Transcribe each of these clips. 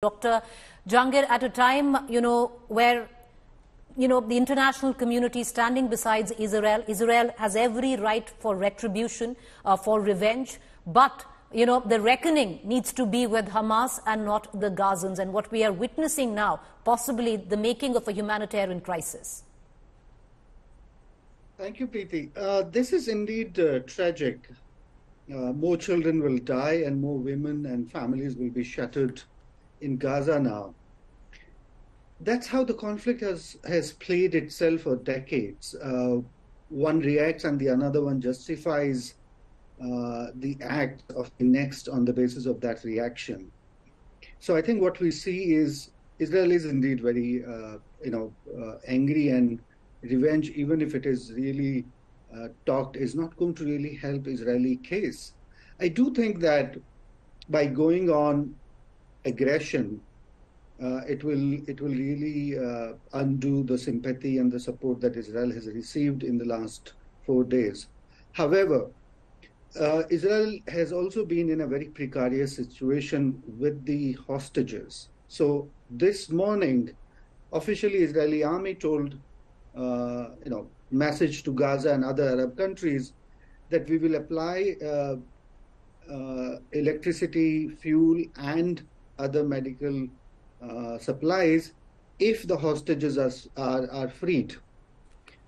Dr. Jangid, at a time, where, the international community is standing beside Israel. Israel has every right for retribution, for revenge. But, the reckoning needs to be with Hamas and not the Gazans. And what we are witnessing now, possibly the making of a humanitarian crisis. Thank you, Preeti. This is indeed tragic. More children will die and more women and families will be shattered in Gaza now. That's how the conflict has played itself for decades. One reacts and the another one justifies the act of the next on the basis of that reaction. So I think what we see is Israel is indeed very, angry, and revenge, even if it is really talked, is not going to really help Israeli case. I do think that by going on aggression, it will really undo the sympathy and the support that Israel has received in the last 4 days. However, Israel has also been in a very precarious situation with the hostages. So this morning, officially, Israeli army told, message to Gaza and other Arab countries that we will apply electricity, fuel, and other medical supplies if the hostages are freed.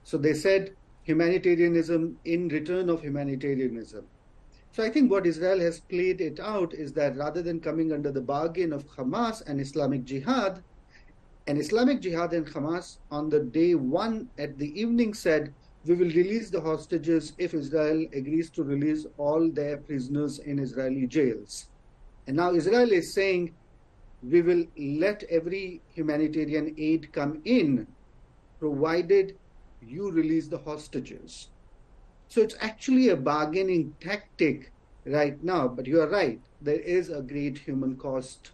So they said humanitarianism in return of humanitarianism. So I think what Israel has played it out is that rather than coming under the bargain of Hamas and Islamic Jihad and Hamas on the day one at the evening said, we will release the hostages if Israel agrees to release all their prisoners in Israeli jails. And now Israel is saying, we will let every humanitarian aid come in, provided you release the hostages. So it's actually a bargaining tactic right now. But you are right, there is a great human cost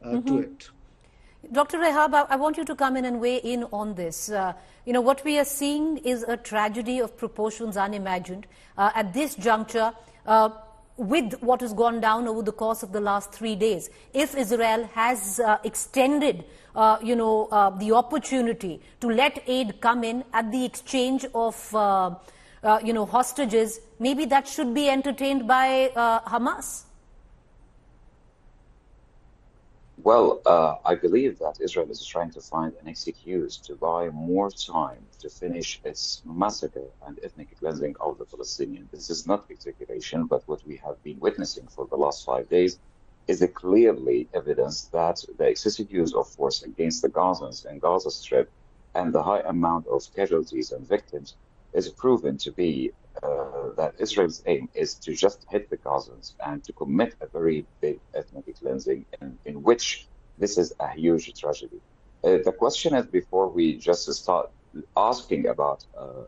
to it. Dr. Rehab, I want you to come in and weigh in on this. What we are seeing is a tragedy of proportions unimagined. At this juncture, with what has gone down over the course of the last 3 days, if Israel has extended, the opportunity to let aid come in at the exchange of, hostages, maybe that should be entertained by Hamas. Well, I believe that Israel is trying to find an excuse to buy more time to finish its massacre and ethnic cleansing of the Palestinians. This is not exaggeration, but what we have been witnessing for the last 5 days is a clearly evidence that the excessive use of force against the Gazans and Gaza Strip and the high amount of casualties and victims is proven to be that Israel's aim is to just hit the Gazans and to commit a very big ethnic cleansing in which this is a huge tragedy. The question is, before we just start asking about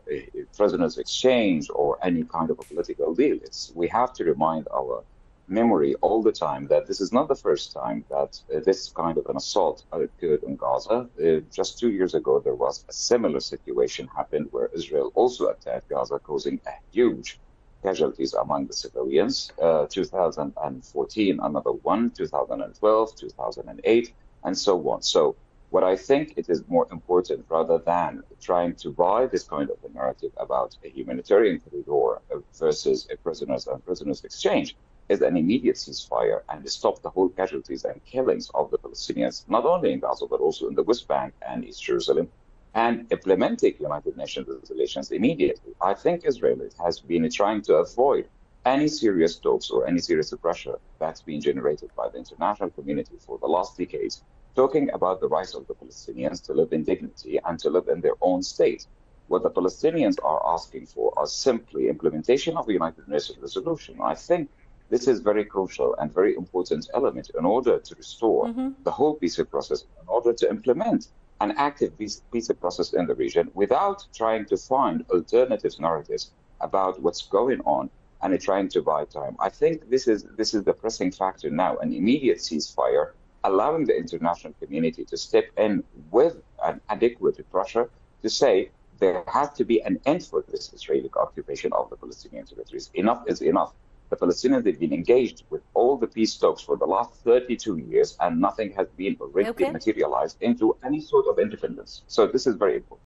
a prisoners exchange or any kind of a political deal, we have to remind our memory all the time that this is not the first time that this kind of an assault occurred in Gaza. Just 2 years ago, there was a similar situation happened where Israel also attacked Gaza, causing a huge casualties among the civilians. 2014, another one, 2012, 2008, and so on. So what I think it is more important, rather than trying to buy this kind of a narrative about a humanitarian corridor versus a prisoners and prisoners exchange, is an immediate ceasefire and stop the whole casualties and killings of the Palestinians, not only in Gaza, but also in the West Bank and East Jerusalem, and implementing United Nations resolutions immediately. I think Israel has been trying to avoid any serious talks or any serious pressure that's been generated by the international community for the last decades, talking about the rights of the Palestinians to live in dignity and to live in their own state. What the Palestinians are asking for are simply implementation of a United Nations resolution. I think this is very crucial and very important element in order to restore the whole peace process, in order to implement an active peace process in the region without trying to find alternative narratives about what's going on and trying to buy time. I think this is the pressing factor now, an immediate ceasefire, allowing the international community to step in with an adequate pressure to say there has to be an end for this Israeli occupation of the Palestinian territories. Enough is enough. The Palestinians, they've been engaged with all the peace talks for the last 32 years, and nothing has been already Okay. materialized into any sort of independence. So this is very important.